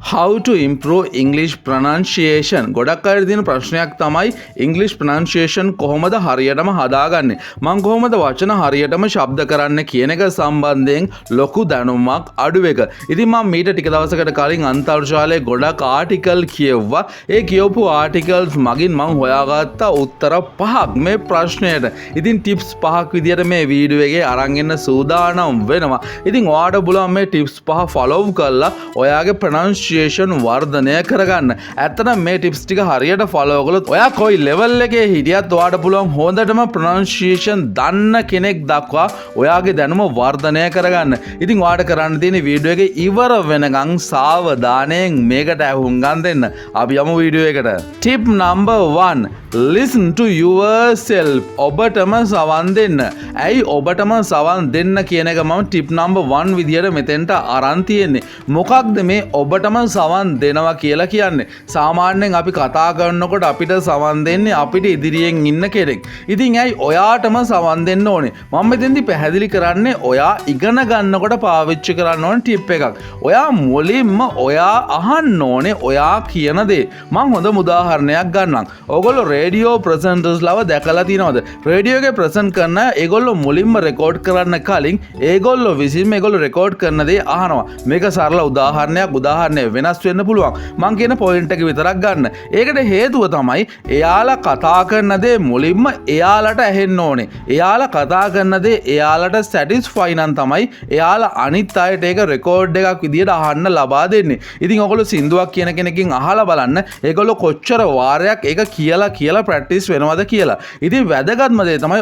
How to improve English pronunciation? ගොඩක් අය දින ප්‍රශ්නයක් තමයි English pronunciation කොහොමද හරියටම හදාගන්නේ? මම කොහොමද වචන හරියටම ශබ්ද කරන්න කියන එක සම්බන්ධයෙන් ලොකු දැනුමක් අඩු එක. ඉතින් මම මීට ටික දවසකට කලින් අන්තර්ජාලයේ ගොඩක් ආටිකල් කියවුවා. ඒ කියවපු ආටිකල්ස් මගින් මම හොයාගත්ත උත්තර පහක් මේ ප්‍රශ්නයට. ඉතින් ටිප්ස් පහක් විදියට මේ වීඩියෝ එකේ අරන් එන්න සූදානම් වෙනවා. ඉතින් ඔයාලට පුළුවන් මේ ටිප්ස් පහ ෆලෝ කරලා ඔයාගේ pronunciation වර්ධනය කරගන්න. ඇත්තටම මේ ටිප්ස් ටික හරියට ෆලෝ කළොත් ඔයා කොයි ලෙවල් එකේ හිටියත් ඔයාට පුළුවන් හොඳටම ප්‍රොනන්සියේෂන් දන්න කෙනෙක් දක්වා ඔයාගේ දැනුම වර්ධනය කරගන්න. ඉතින් ඔයාට කරන්න තියෙන වීඩියෝ එක ඉවර වෙනකන් සාවධානයෙන් මේකට අහුම්කම් දෙන්න. අපි යමු වීඩියෝ එකට. Tip number 1. Listen to yourself. ඔබටම සවන් දෙන්න. ඇයි ඔබටම සවන් දෙන්න කියන එක මම tip number 1 විදියට මෙතෙන්ට අරන් තියෙන්නේ. මොකක්ද මේ ඔබටම සවන් දෙනවා කියලා කියන්නේ? සාමාන්‍යයෙන් අපි කතා කරනකොට අපිට සවන් දෙන්නේ අපිට ඉදිරියෙන් ඉන්න කෙනෙක්. ඉතින් ඇයි ඔයාටම සවන් දෙන්න ඕනේ? මම මෙතෙන්දි පැහැදිලි කරන්නේ ඔයා ඉගෙන ගන්නකොට පාවිච්චි කරන්න ඕන ටිප් එකක්. ඔයා මුලින්ම ඔයා අහන්න ඕනේ ඔයා කියන දේ. මම හොඳ උදාහරණයක් ගන්නම්. ඔයගොල්ලෝ රේඩියෝ ප්‍රසන්ටර්ස් ලව දැකලා තියෙනවද? රේඩියෝ එකේ ප්‍රසන්ට් කරන ඒගොල්ලෝ මුලින්ම රෙකෝඩ් කරන්න කලින් ඒගොල්ලෝ විසින්ම ඒගොල්ලෝ රෙකෝඩ් කරන දේ අහනවා. මේක සරල උදාහරණයක්. උදාහරණය වෙනස් වෙන්න පුළුවන්. මං කියන පොයින්ට් එක විතරක් ගන්න. ඒකට හේතුව තමයි එයාලා කතා කරන දේ මුලින්ම එයාලට ඇහෙන්න ඕනේ. එයාලා කතා කරන දේ එයාලට සැටිස්ෆයි නම් තමයි එයාලා අනිත් අයට ඒක රෙකෝඩ් එකක් විදියට අහන්න ලබා දෙන්නේ. ඉතින් ඔයගොල්ලෝ සින්දුවක් කියන කෙනකින් අහලා බලන්න ඒගොල්ලෝ කොච්චර වාරයක් ඒක කියලා ප්‍රැක්ටිස් වෙනවද කියලා. ඉතින් වැදගත්ම දේ තමයි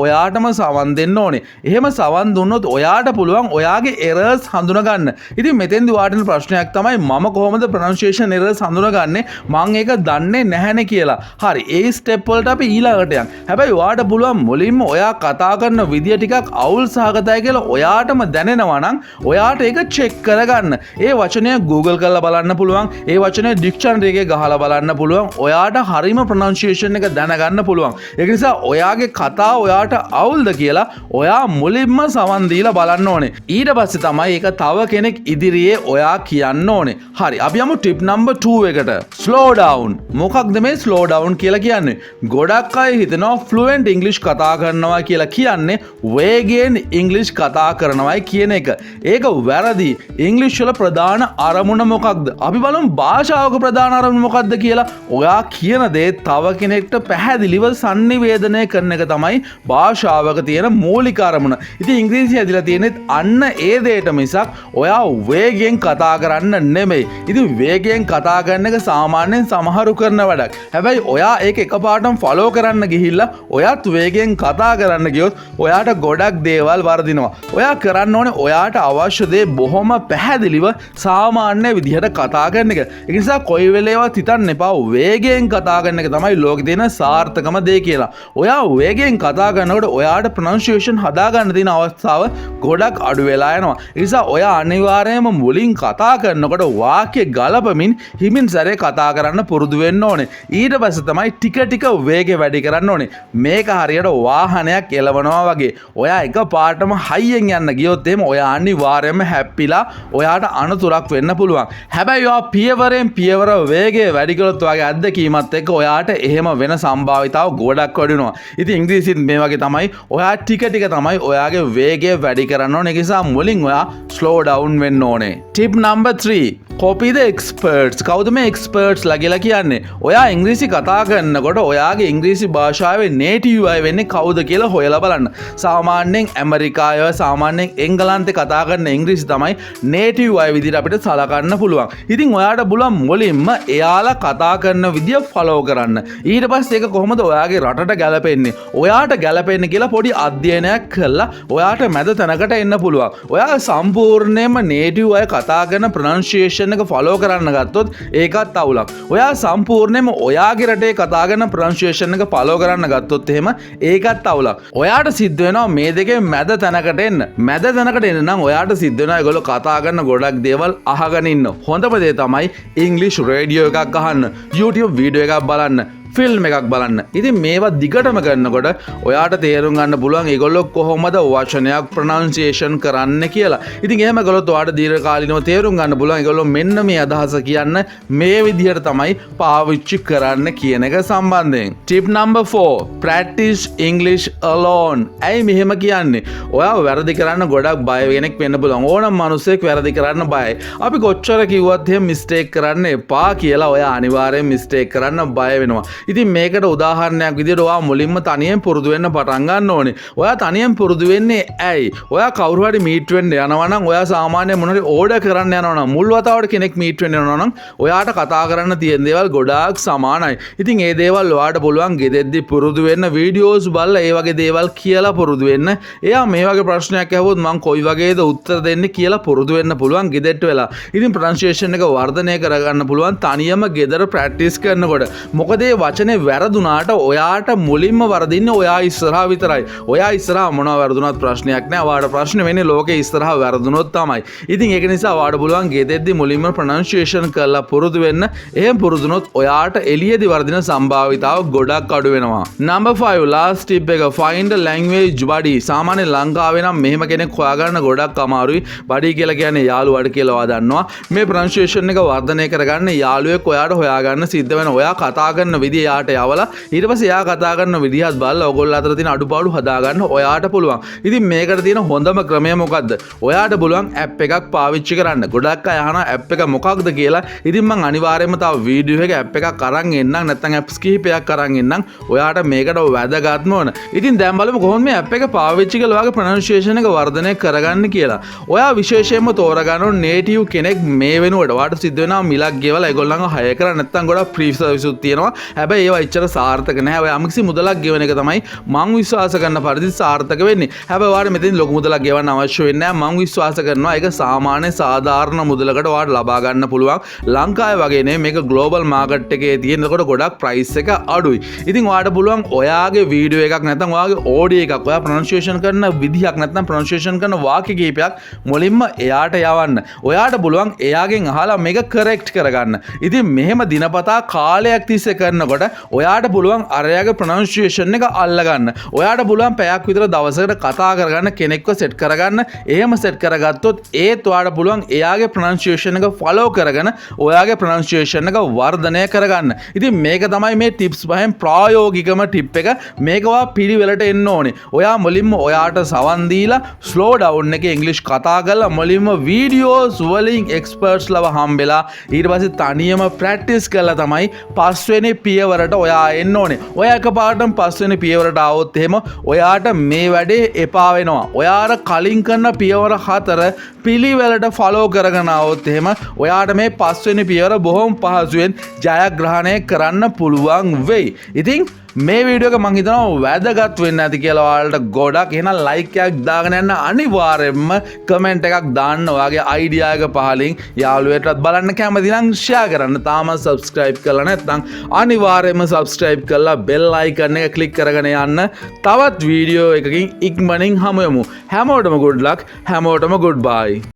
ඔයාටම සවන් දෙන්න ඕනේ. එහෙම සවන් දුන්නොත් ඔයාට පුළුවන් ඔයාගේ එරර්ස් හඳුනා ගන්න. ඉතින් මෙතෙන්දි වාටන ප්‍රශ්නයක් තමයි මම කොහොමද ප්‍රොනන්සියේෂන් එරර්ස් හඳුනාගන්නේ? මම ඒක දන්නේ නැහැනේ කියලා. හරි, ඒ ස්ටෙප් වලට අපි ඊළඟට යමු. හැබැයි ඔයාට පුළුවන් මුලින්ම ඔයා කතා කරන විදිය ටිකක් අවුල් සහගතයි කියලා ඔයාටම දැනෙනවා නම් ඔයාට ඒක චෙක් කරගන්න. ඒ වචනය Google කරලා බලන්න පුළුවන්. ඒ වචනය ඩික්ෂනරි එකේ ගහලා බලන්න පුළුවන්. ඔයාට හරිම ප්‍රොනන්සියේෂන් එක දැනගන්න පුළුවන්. ඒක නිසා ඔයාගේ කතාව ඔයාට අවුල්ද කියලා ඔයා මුලින්ම සවන් දීලා බලන්න ඕනේ. ඊට පස්සේ තමයි ඒක තව කෙනෙක් ඉදිරියේ ඔයා කියන්න ඕනේ. හරි, අපි යමු ටිප් නම්බර් 2 එකට. slow down. මොකක්ද මේ slow down කියලා කියන්නේ? ගොඩක් අය හිතනවා fluent English කතා කරනවා කියලා කියන්නේ වේගයෙන් English කතා කරනවායි කියන එක. ඒක වැරදි. English වල ප්‍රධාන අරමුණ මොකක්ද? අපි බලමු භාෂාවක ප්‍රධාන අරමුණ මොකක්ද කියලා. ඔයා කියන දේ තව කෙනෙක්ට පැහැදිලිව sannivedanaya කරන එක තමයි භාෂාවක තියෙන මූලික අරමුණ. ඉතින් ඉංග්‍රීසි ඇදලා තියෙනෙත් අන්න ඒ දෙයට මිසක් ඔයා වේගයෙන් කතා කරන්න නෙමෙයි. ඉතින් වේගයෙන් කතා කරන එක සාමාන්‍යයෙන් සමහරු කරන වැඩක්. හැබැයි ඔයා ඒක එකපාරටම ෆලෝ කරන්න ගිහිල්ලා ඔයාත් වේගයෙන් කතා කරන්න ගියොත් ඔයාට ගොඩක් දේවල් වර්ධිනවා. ඔයා කරන්න ඕනේ ඔයාට අවශ්‍ය දේ බොහොම පැහැදිලිව සාමාන්‍ය විදිහට කතා කරන එක. ඒ නිසා කොයි වෙලේවත් හිතන්න එපා වේගයෙන් කතා කරන එක තමයි ලෝකේ තියෙන සාර්ථකම දේ කියලා. ඔයා වේගයෙන් කතා කරනකොට ඔයාට ප්‍රොනන්සියේෂන් හදාගන්න තියෙන අවස්ථාව ගොඩක් අඩු වෙලා යනවා. ඒ නිසා ඔයා අනිවාර්යයෙන්ම මුලින් කතා කරනකොට වාක්‍ය ගලපමින් හිමින් සැරේ කතා කරන්න පුරුදු වෙන්න ඕනේ. ඊට පස්සේ තමයි ටික ටික වේගය වැඩි කරන්න ඕනේ. මේක හරියට වාහනයක් එලවනවා වගේ. ඔයා එක පාටම හයියෙන් යන්න ගියොත් එහෙම ඔයා අනිවාර්යයෙන්ම හැප්පිලා ඔයාට අනතුරක් වෙන්න පුළුවන්. හැබැයි ඔයා පියවරෙන් පියවර වේගය වැඩි කළොත් ඔයාගේ අත්දැකීමත් එක්ක ඔයාට එහෙම වෙන සම්භාවිතාව ගොඩක් වැඩි වෙනවා. ඉතින් ඉංග්‍රීසිත් මේ වගේ තමයි. ඔයා ටික ටික තමයි ඔයාගේ වේගය වැඩි කරන්න ඕනේ. ඒ නිසා මුලින් ඔයා slow down වෙන්න ඕනේ. tip number 3. copy the experts. කවුද මේ experts ලා කියලා කියන්නේ? ඔයා ඉංග්‍රීසි කතා කරනකොට ඔයාගේ ඉංග්‍රීසි භාෂාවේ native අය වෙන්නේ කවුද කියලා හොයලා බලන්න. සාමාන්‍යයෙන් ඇමරිකාවේ සාමාන්‍යයෙන් එංගලන්තේ කතා කරන ඉංග්‍රීසි තමයි native අය විදිහට අපිට සලකන්න පුළුවන්. ඉතින් ඔයාට පුළුවන් මුලින්ම එයාලා කතා කරන විදිය ෆලෝ කරන්න. ඊට පස්සේ ඒක කොහොමද ඔයාගේ රටට ගැලපෙන්නේ? ඔයාට ගැලපෙන්නේ කියලා පොඩි අධ්‍යයනයක් කරලා ඔයාට මැද තැනකට එන්න පුළුවන්. ඔයා සම්පූර්ණයෙන්ම native අය කතා කරන pronunciation එක ෆලෝ කරන්න ගත්තොත් ඒකත් අවුලක්. ඔයා සම්පූර්ණයෙන්ම ඔයාගේ රටේ කතා කරන ප්‍රොනන්සියේෂන් එක ෆලෝ කරන්න ගත්තොත් එහෙම ඒකත් අවුලක්. ඔයාට සිද්ධ වෙනවා මේ දෙකේ මැද තැනකට එන්න. මැද තැනකට එන්න නම් ඔයාට සිද්ධ වෙනවා ඒගොල්ලෝ කතා කරන ගොඩක් දේවල් අහගෙන ඉන්න. හොඳම දේ තමයි ඉංග්‍රීසි රේඩියෝ එකක් අහන්න, YouTube වීඩියෝ එකක් බලන්න, ෆිල්ම් එකක් බලන්න. ඉතින් මේවා දිගටම කරනකොට ඔයාට තේරුම් ගන්න පුළුවන් ඒගොල්ලෝ කොහොමද වචනයක් ප්‍රොනන්සියේෂන් කරන්න කියලා. ඉතින් එහෙම කළොත් ඔයාට දීර්ඝකාලීනව තේරුම් ගන්න පුළුවන් ඒගොල්ලෝ මෙන්න මේ අදහස කියන්න මේ විදිහට තමයි පාවිච්චි කරන්න කියන එක සම්බන්ධයෙන්. Tip number 4 practice English alone. ඇයි මෙහෙම කියන්නේ? ඔයා වැරදි කරන්න ගොඩක් බය කෙනෙක් වෙන්න පුළුවන්. ඕනම මිනිහෙක් වැරදි කරන්න බයයි. අපි කොච්චර කිව්වත් එහෙම මිස්ටේක් කරන්න එපා කියලා ඔයා අනිවාර්යෙන් මිස්ටේක් කරන්න බය වෙනවා. ඉතින් මේකට උදාහරණයක් විදිහට ඔයා මුලින්ම තනියෙන් පුරුදු වෙන්න පටන් ගන්න ඕනේ. ඔයා තනියෙන් පුරුදු වෙන්නේ ඇයි? ඔයා කවුරු හරි මීට් වෙන්න යනවා නම් ඔයා සාමාන්‍ය මොන හරි ඕඩර් කරන්න යනවා නම් මුල් වතාවට කෙනෙක් මීට් වෙන්න යනවා නම් ඔයාට කතා කරන්න තියෙන දේවල් ගොඩාක් සමානයි. ඉතින් ඒ දේවල් ඔයාට පුළුවන් ගෙදෙද්දි පුරුදු වෙන්න වීඩියෝස් බලලා ඒ වගේ දේවල් කියලා පුරුදු වෙන්න. එයා මේ වගේ ප්‍රශ්නයක් අහුවොත් මං කොයි වගේද උත්තර දෙන්නේ කියලා පුරුදු වෙන්න පුළුවන් ගෙදෙට්ට වෙලා. ඉතින් ප්‍රොනන්සියේෂන් එක වර්ධනය කරගන්න පුළුවන් තනියම ගෙදර ප්‍රැක්ටිස් කරනකොට. මොකද මේ වචනේ වැරදුනාට ඔයාට මුලින්ම වරදින්නේ ඔයා ඉස්සරහා විතරයි. ඔයා ඉස්සරහා මොනවා වැරදුනත් ප්‍රශ්නයක් නෑ. ඔයාට ප්‍රශ්න වෙන්නේ ලෝකේ ඉස්සරහා වැරදුනොත් තමයි. ඉතින් ඒක නිසා ඔයාට පුළුවන් ගෙදෙද්දි මුලින්ම ප්‍රොනන්සියේෂන් කරලා පුරුදු වෙන්න. එහෙම පුරුදුනොත් ඔයාට එළියේදී වර්ධින සම්භාවිතාව ගොඩක් අඩු වෙනවා. number 5 last tip එක find a language buddy. සාමාන්‍ය ලංකාවේ නම් මෙහෙම කෙනෙක් හොයාගන්න ගොඩක් අමාරුයි. buddy කියලා කියන්නේ යාළුවාට කියලා ඔයා දන්නවා. මේ ප්‍රොනන්සියේෂන් එක වර්ධනය කරගන්න යාළුවෙක් ඔයාට හොයාගන්න සිද්ධ වෙනවා. ඔයා කතා කරන විදිය යාට යවලා ඊට පස්සේ එයා කතා කරන විදිහත් බලලා ඔයගොල්ලෝ අතර තියෙන අඩුපාඩු හදාගන්න ඔයාට පුළුවන්. ඉතින් මේකට තියෙන හොඳම ක්‍රමය මොකද්ද? ඔයාට පුළුවන් ඇප් එකක් පාවිච්චි කරන්න. ගොඩක් අය අහන ඇප් එක මොකක්ද කියලා. ඉතින් මම අනිවාර්යයෙන්ම තව වීඩියෝ එකක ඇප් එකක් අරන් එන්නම් නැත්නම් ඇප්ස් කිහිපයක් අරන් එන්නම්. ඔයාට මේකට වැදගත්ම ඕන. ඉතින් දැන් බලමු කොහොමද මේ ඇප් එක පාවිච්චි කරලා ඔයාගේ ප්‍රොනන්සියේෂන් එක වර්ධනය කරගන්න කියලා. ඔයා විශේෂයෙන්ම තෝරගන්න ඕන නේටිව් කෙනෙක් මේ වෙනුවට ඔයාට සිද්ධ වෙනවා මිලක් ගෙවලා ඒගොල්ලන්ව හය කරා නැත්නම් ගොඩක් ෆ්‍රී සර්විස් උත් තියෙනවා. හැබැයි ඒවා එච්චර සාර්ථක නැහැ. ඔය අමකිසි මුදලක් ගෙවන එක තමයි මං විශ්වාස කරන පරිදි සාර්ථක වෙන්නේ. හැබැයි ඔයාට මෙතෙන් ලොකු මුදලක් ගෙවන්න අවශ්‍ය වෙන්නේ නැහැ. මං විශ්වාස කරනවා ඒක සාමාන්‍ය සාධාරණ මුදලකට ඔයාට ලබා ගන්න පුළුවන්. ලංකාවේ වගේ නේ මේක ග්ලෝබල් මාකට් එකේ තියෙන. ඒකට ගොඩක් ප්‍රයිස් එක අඩුයි. ඉතින් ඔයාට පුළුවන් ඔයාගේ වීඩියෝ එකක් නැත්නම් ඔයාගේ ඔඩියෝ එකක් ඔයා ප්‍රොනන්සියේෂන් කරන විදිහක් නැත්නම් ප්‍රොනන්සියේෂන් කරන වාක්‍ය කීපයක් මුලින්ම එයාට යවන්න. ඔයාට පුළුවන් එයාගෙන් අහලා මේක කරෙක්ට් කරගන්න. ඉතින් මෙහෙම දිනපතා කාලයක් තිස්සේ කරනකොට ඔයාට පුළුවන් අරයාගේ ප්‍රොනන්සියේෂන් එක අල්ලගන්න. ඔයාට පුළුවන් පැයක් විතර දවසකට කතා කරගන්න කෙනෙක්ව සෙට් කරගන්න. එහෙම සෙට් කරගත්තොත් ඒත් ඔයාට පුළුවන් එයාගේ ප්‍රොනන්සියේෂන් එක ෆලෝ කරගෙන ඔයාගේ ප්‍රොනන්සියේෂන් එක වර්ධනය කරගන්න. ඉතින් මේක තමයි මේ ටිප්ස් පහෙන් ප්‍රායෝගිකම ටිප් එක. මේක ඔයා පිළිවෙලට එන්න ඕනේ. ඔයා මුලින්ම ඔයාට සවන් දීලා ස්ලෝ ඩවුන් එකේ ඉංග්‍රීසි කතා කරලා මුලින්ම වීඩියෝස් වලින් එක්ස්පර්ට්ස් ලව හම්බෙලා ඊට පස්සේ තනියම ප්‍රැක්ටිස් කරලා තමයි පස්වෙනි පියවරට ඔයා එන්න ඕනේ. ඔයා එකපාරටම පස්වෙනි පියවරට ආවොත් එහෙම ඔයාට මේ වැඩේ එපා වෙනවා. ඔයාට කලින් කරන පියවර 4 පිළිවෙලට ෆලෝ කරගෙන ආවොත් එහෙම ඔයාට මේ පස්වෙනි පියවර බොහොම පහසුවෙන් ජයග්‍රහණය කරන්න පුළුවන් වෙයි. ඉතින් මේ වීඩියෝ එක මං හිතනවා වැදගත් වෙන්න ඇති කියලා ඔයාලට ගොඩක්. එහෙනම් ලයික් එකක් දාගෙන යන්න අනිවාර්යයෙන්ම කමෙන්ට් එකක් දාන්න. ඔයාගේ අයිඩියා එක පහලින් යාළුවෙක්ටත් බලන්න කැමති නම් ෂෙයා කරන්න. තාම සබ්ස්ක්‍රයිබ් කරලා නැත්නම් අනිවාර්යයෙන්ම සබ්ස්ක්‍රයිබ් කරලා බෙල් අයිකන් එක ක්ලික් කරගෙන යන්න. තවත් වීඩියෝ එකකින් ඉක්මනින් හමු වෙමු. හැමෝටම good luck. හැමෝටම goodbye.